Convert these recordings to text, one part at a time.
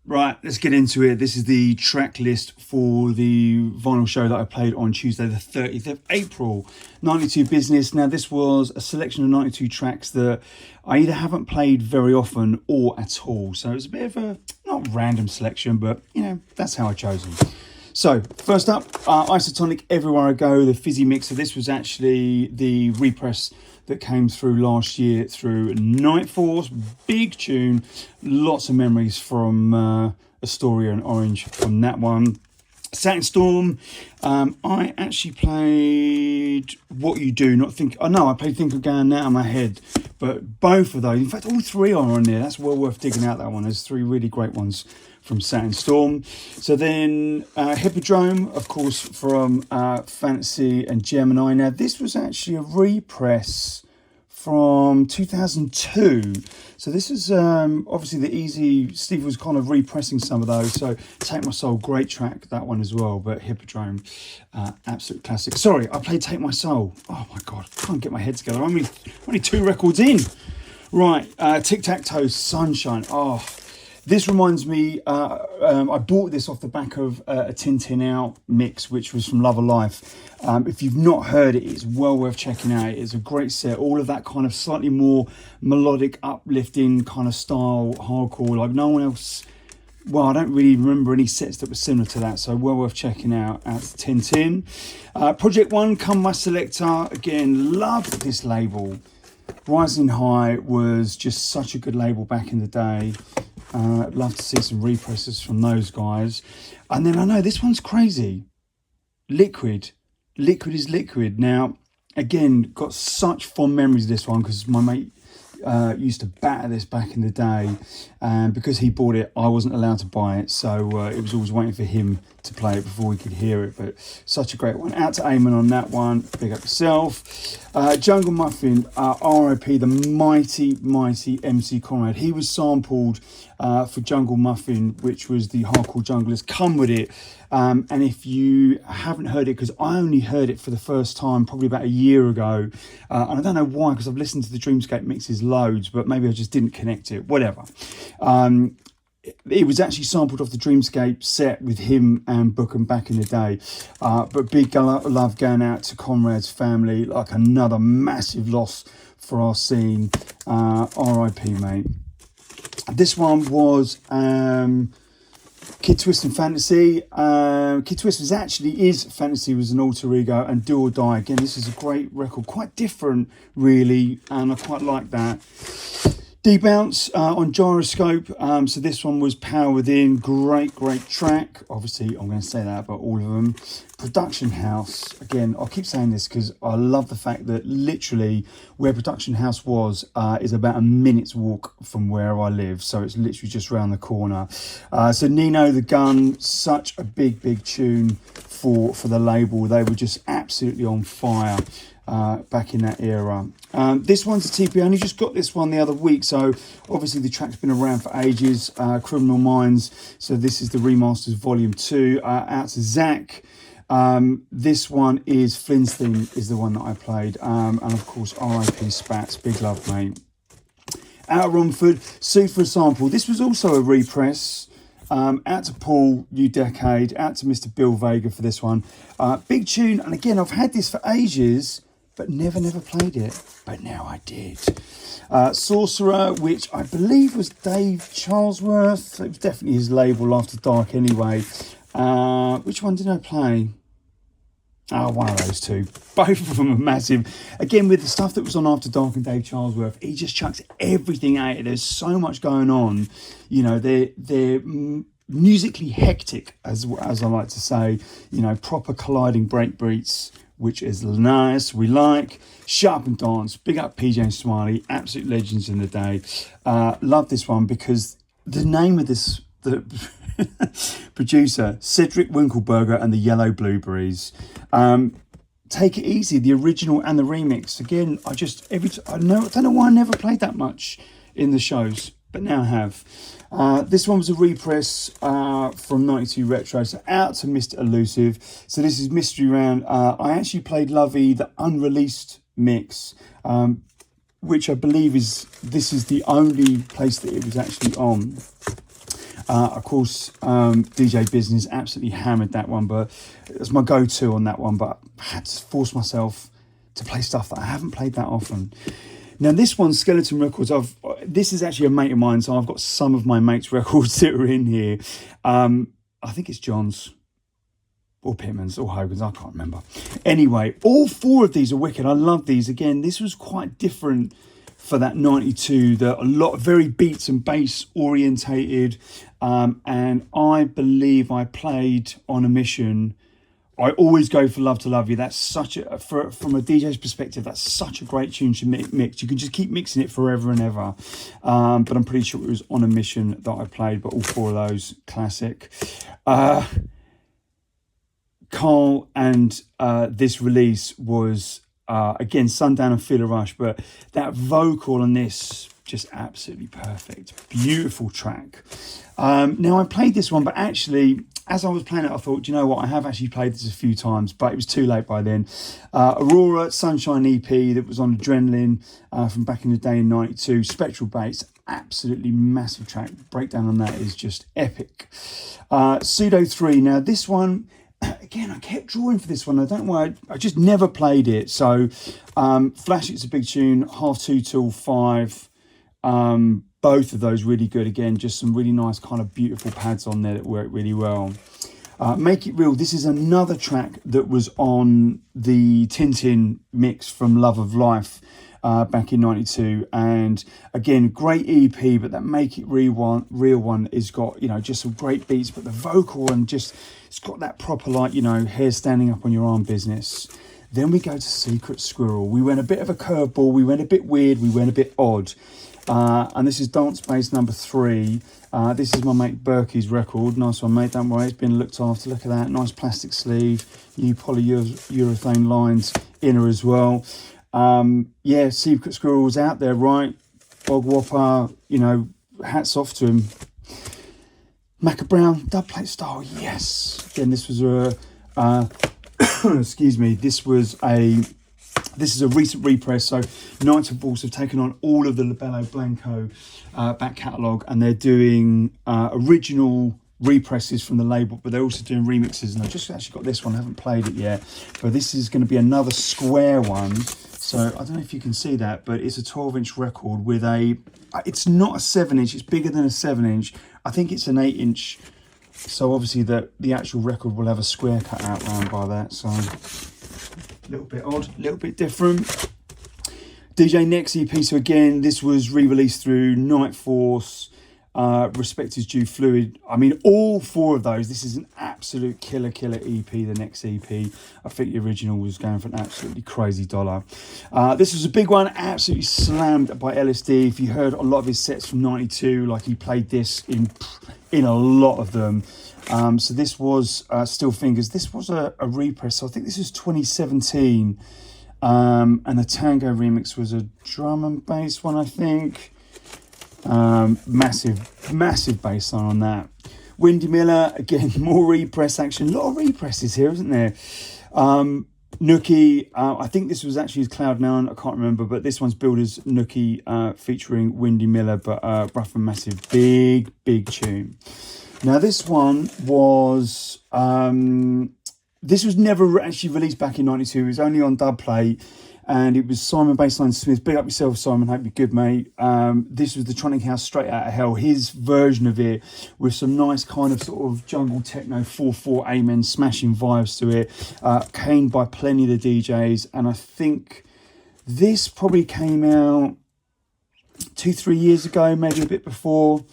Right, let's get into it. This is the track list for the vinyl show that I played on Tuesday, the 30th of April, 92 Business. Now, this was a selection of 92 tracks that I either haven't played very often or at all. So it's a bit of a, not random selection, but, you know, that's how I chose them. So, first up, Isotonic, Everywhere I Go, the Fizzy mix. So this was actually the repress that came through last year through Night Force. Big tune, lots of memories from Astoria and Orange on that one. Satin Storm, I actually played What You Do, Not Think. Oh no, I played Think of Going Out of My Head. But both of those, in fact, all three are on there. That's well worth digging out, that one. There's three really great ones from Satin Storm. So then Hippodrome, of course, from Fantasy and Gemini. Now, this was actually a repress from 2002. So this is obviously the easy. Steve was kind of repressing some of those. So Take My Soul, great track, that one as well. But Hippodrome, absolute classic. Sorry, I played Take My Soul. Oh my God, I can't get my head together. I'm only 2 records in. Right, Tic Tac Toe, Sunshine. Oh, this reminds me, I bought this off the back of a Tintin Out mix, which was from Love of Life. If you've not heard it, it's well worth checking out. It's a great set. All of that kind of slightly more melodic, uplifting kind of style, hardcore, like no one else. Well, I don't really remember any sets that were similar to that, so well worth checking out at Tintin. Project One, Come My Selector. Again, love this label. Rising High was just such a good label back in the day. I'd love to see some represses from those guys. And then I know this one's crazy. Liquid. Liquid is Liquid. Now, again, got such fond memories of this one because my mate used to batter this back in the day. And because he bought it, I wasn't allowed to buy it. So it was always waiting for him to play it before we could hear it. But such a great one. Out to Eamon on that one. Big up yourself. Jungle Muffin, RIP, the mighty MC Conrad. He was sampled for Jungle Muffin, which was the Hardcore Junglers Come With It. And if you haven't heard it, because I only heard it for the first time probably about a year ago, and I don't know why, because I've listened to the Dreamscape mixes loads, but maybe I just didn't connect it, whatever. It was actually sampled off the Dreamscape set with him and Bookham back in the day. But big love going out to Conrad's family, like another massive loss for our scene. RIP, mate. This one was Kid Twist and Fantasy. Kid Twist is Fantasy was an alter ego, and Do or Die. Again, this is a great record, quite different really, and I quite like that. D-Bounce on Gyroscope. So this one was Power Within. Great track. Obviously, I'm going to say that about all of them. Production House. Again, I'll keep saying this because I love the fact that literally where Production House was is about a minute's walk from where I live. So it's literally just around the corner. So Nino the Gun, such a big tune for the label. They were just absolutely on fire. Back in that era. This one's a TP. I only just got this one the other week, so obviously the track's been around for ages. Criminal Minds. So this is the remasters volume 2. Out to Zach. This one is Flintstein is the one that I played. And of course RIP Spats. Big love, mate. Out of Romford. Sue for a Sample. This was also a repress. Out to Paul, New Decade. Out to Mr. Bill Vega for this one. Big tune. And again, I've had this for ages, but never played it. But now I did. Sorcerer, which I believe was Dave Charlesworth. It was definitely his label, After Dark anyway. Which one did I play? Oh, one of those two. Both of them are massive. Again, with the stuff that was on After Dark and Dave Charlesworth, he just chucks everything at it. There's so much going on. You know, they're musically hectic, as I like to say. You know, proper colliding breakbeats, which is nice. We like Sharp and Dance. Big up PJ and Smiley. Absolute legends in the day. Love this one because the name of this, the producer, Cedric Winkelberger and the Yellow Blueberries. Take It Easy, the original and the remix. Again, I don't know why I never played that much in the shows, but now I have. This one was a repress from 92 Retro, so out to Mr. Elusive. So this is Mystery Round. I actually played Lovey, the unreleased mix, which I believe this is the only place that it was actually on. Of course, DJ Business absolutely hammered that one, but it was my go-to on that one. But I had to force myself to play stuff that I haven't played that often. Now this one, Skeleton Records, this is actually a mate of mine, so I've got some of my mates' records that are in here. I think it's John's or Pittman's or Hogan's, I can't remember. Anyway, all four of these are wicked. I love these. Again, this was quite different for that 92, a lot of very beats and bass orientated, and I believe I played On a Mission. I always go for Love to Love You. That's such a, from a DJ's perspective, that's such a great tune to mix. You can just keep mixing it forever and ever. But I'm pretty sure it was On a Mission that I played, but all four of those, classic. Carl and this release was, again, Sundown and Feel a Rush, but that vocal on this, just absolutely perfect. Beautiful track. Now, I played this one, but actually, as I was playing it, I thought, you know what, I have actually played this a few times, but it was too late by then. Aurora Sunshine EP that was on Adrenaline from back in the day in 92. Spectral Bass, absolutely massive track. Breakdown on that is just epic. Pseudo 3, now this one, again, I kept drawing for this one. I don't know why, I just never played it. So, Flash It's a Big Tune, half 2 till 5. Both of those really good. Again, just some really nice kind of beautiful pads on there that work really well. Make It Real, this is another track that was on the Tintin mix from Love of Life back in 92. And again, great EP, but that Make It Real one is got, you know, just some great beats, but the vocal and just, it's got that proper, like, you know, hair standing up on your arm business. Then we go to Secret Squirrel. We went a bit of a curveball. We went a bit weird. We went a bit odd. And this is Dance Bass number 3. This is my mate Berkey's record. Nice one, mate. Don't worry, it's been looked after. Look at that. Nice plastic sleeve. New polyurethane lines inner as well. Yeah, Secret Squirrel's out there, right? Bog Whopper, you know, hats off to him. Macca Brown, dubplate style, yes. Again, this was a, excuse me, this is a recent repress. So Nights of Force have taken on all of the Labello Blanco back catalogue, and they're doing original represses from the label, but they're also doing remixes. And I just actually got this one, I haven't played it yet, but this is going to be another square one. So I don't know if you can see that, but it's a 12-inch record with it's not a 7-inch, it's bigger than a 7-inch. I think it's an 8-inch. So obviously the actual record will have a square cut out round by that. So a little bit odd, a little bit different. DJ Next EP, so again, this was re-released through Night Force, Respect Is Due, Fluid. I mean, all four of those, this is an absolute killer EP, the Next EP. I think the original was going for an absolutely crazy dollar. This was a big one, absolutely slammed by LSD. If you heard a lot of his sets from 92, like he played this in a lot of them. So this was Still Fingers. This was a repress, so I think this was 2017. And the Tango remix was a drum and bass one, I think. Massive bass line on that. Windy Miller, again, more repress action. A lot of represses here, isn't there? Nookie, I think this was actually his Cloud9, I can't remember, but this one's Builder's Nookie featuring Windy Miller, but rough and massive, big tune. Now this one was, this was never actually released back in 92, it was only on dubplate, and it was Simon Bassline Smith. Big up yourself, Simon, hope you're good, mate. This was the Tronic House Straight Out of Hell, his version of it, with some nice kind of sort of jungle techno 4/4 amen smashing vibes to it, came by plenty of the DJs, and I think this probably came out 2-3 years ago, maybe a bit before.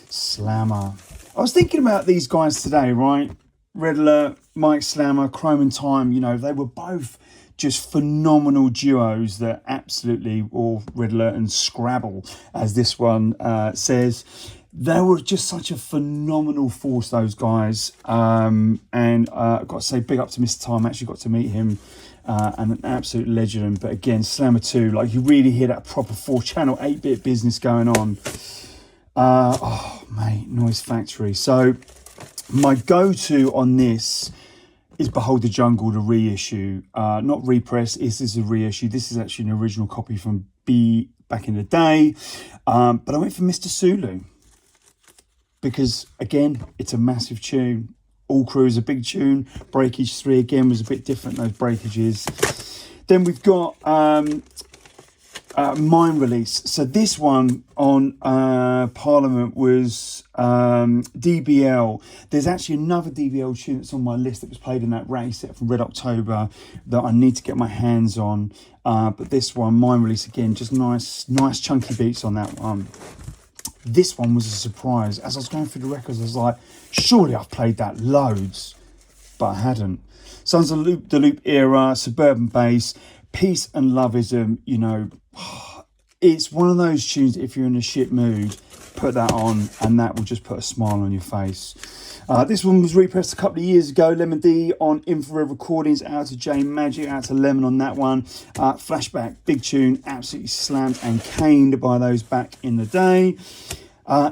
Slammer. I was thinking about these guys today, right? Red Alert, Mike Slammer, Chrome and Time, you know, they were both just phenomenal duos that absolutely, or Red Alert and Scrabble, as this one says. They were just such a phenomenal force, those guys. And I've got to say, big up to Mr. Time, actually got to meet him. And an absolute legend. But again, Slammer 2, like you really hear that proper 4-channel 8-bit business going on. Oh, mate, Noise Factory. So my go-to on this is Behold the Jungle, the reissue. Not repress, this is a reissue. This is actually an original copy from B back in the day. But I went for Mr. Sulu. because again, it's a massive tune. All Crew is a big tune. Breakage 3 again was a bit different, those breakages. Then we've got Mind Release. So this one on Parliament was DBL. There's actually another DBL tune that's on my list that was played in that race set from Red October that I need to get my hands on. But this one, Mind Release again, just nice chunky beats on that one. This one was a surprise. As I was going through the records, I was like, surely I've played that loads, but I hadn't. Sons of the Loop era, Suburban Bass, Peace and Loveism, you know, it's one of those tunes that if you're in a shit mood, put that on and that will just put a smile on your face. This one was repressed a couple of years ago, Lemon D on Infrared Recordings, out to Jane Magic, out to Lemon on that one. Flashback, big tune, absolutely slammed and caned by those back in the day.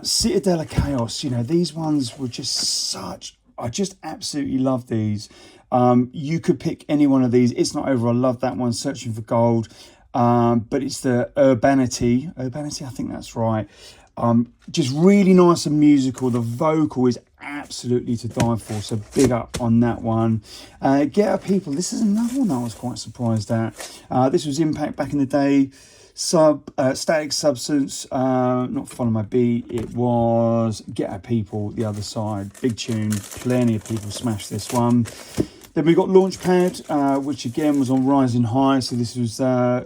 Citadel of Chaos, you know, these ones were just such, I just absolutely love these. You could pick any one of these. It's Not Over, I love that one, Searching for Gold. But it's the Urbanity, I think that's right. Just really nice and musical. The vocal is absolutely to die for, so big up on that one. Get Our People, this is another one that I was quite surprised at. This was Impact back in the day. Static Substance, not Follow My Beat, it was Get Our People, the other side. Big tune, plenty of people smashed this one. Then we got Launchpad, which again was on Rising High. So this was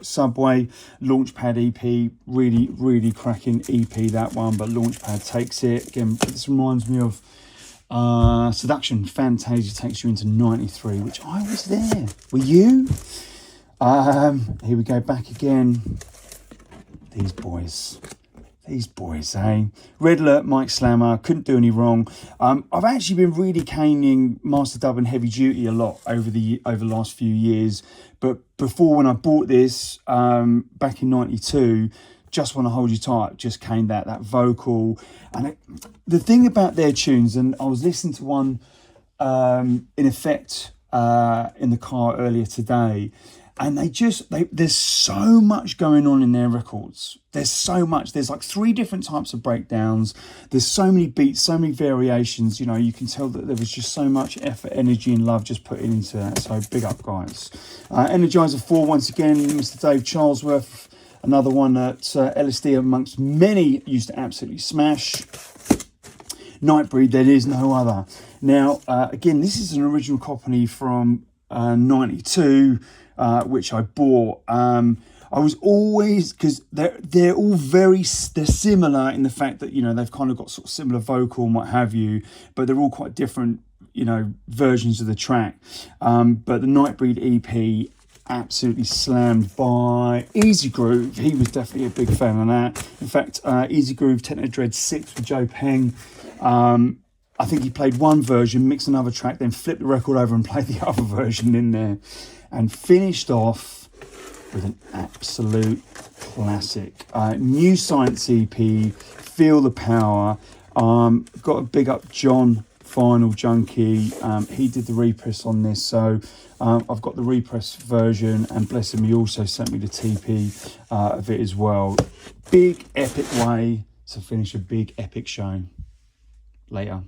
Subway, Launchpad EP, really cracking EP, that one. But Launchpad takes it. Again, this reminds me of Seduction, Fantasia takes you into 93, which I was there. Were you? Here we go back again. These boys, eh? Red Alert, Mike Slammer, couldn't do any wrong. I've actually been really caning Master Dub and Heavy Duty a lot over the last few years. But before, when I bought this back in 92, Just Wanna Hold You Tight, just caned that vocal. And the thing about their tunes, and I was listening to one in effect in the car earlier today, and there's so much going on in their records. There's so much. There's like 3 different types of breakdowns. There's so many beats, so many variations. You know, you can tell that there was just so much effort, energy, and love just put into that. So big up, guys. Energizer 4, once again, Mr. Dave Charlesworth. Another one that LSD amongst many used to absolutely smash. Nightbreed, there is no other. Now, again, this is an original copy from 92. Which I bought. I was always, because they're all they're similar in the fact that, you know, they've kind of got sort of similar vocal and what have you, but they're all quite different, you know, versions of the track. But the Nightbreed EP, absolutely slammed by Easy Groove. He was definitely a big fan of that. In fact, Easy Groove, Techno Dread 6 with Joe Peng. I think he played one version, mixed another track, then flipped the record over and played the other version in there. And finished off with an absolute classic. New Science EP, Feel the Power. Got to big up John, Vinyl Junkie. He did the repress on this, so I've got the repress version, and bless him, he also sent me the TP of it as well. Big epic way to finish a big epic show. Later.